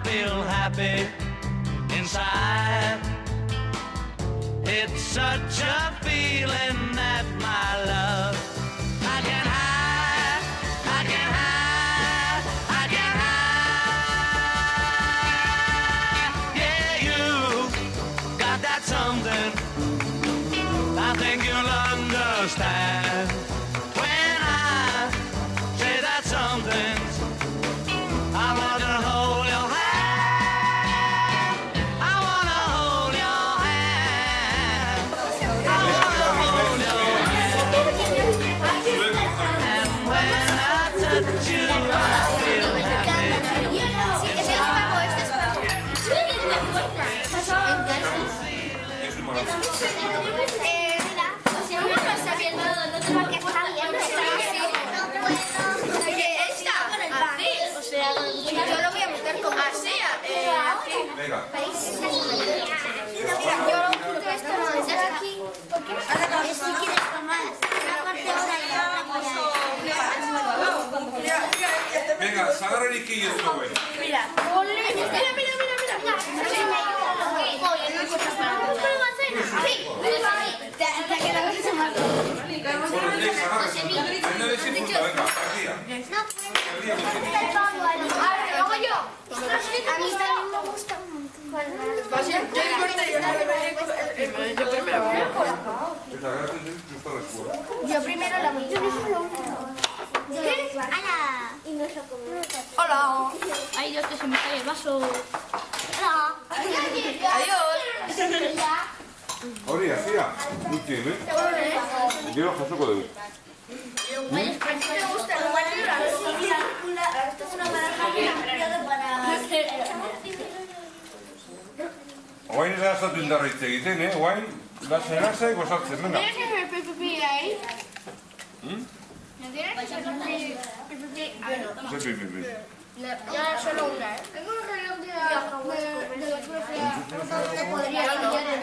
feel happy inside. It's such a feeling that my love I can hide, I can hide, I can hide. Yeah, you got that something I think you'll understand when I say that something's. I wanna hold your hand. I wanna hold your hand. I wanna hold your hand. And when I touch you, I feel happy. Yo lo voy a meter como así. Venga. Yo lo junto esto no es aquí. Si quieres tomar una parte ahora y otra Venga, sacar el isquillo esto, güey. Mira, mira. No disfruta, venga, partida. A mí también me gusta un montón. Yo primero la voy a Hola. Ay, Dios, que se me cae el vaso. Hola. Adiós. Hori, hasia, gutxien, Gero jasoko dugu. ¿A ti te gusta el guardián? Esto es una baraja para... Oain ez da azatu indarra hitz egiten, Oain, lasai gozatzen, venga. ¿Tienes que hacer PPP ahí? ¿Mm? ¿No tienes que hacer PPP? Ze pipipi. Ya solo una, Tengo un reloj de la profe. No te podría pillar el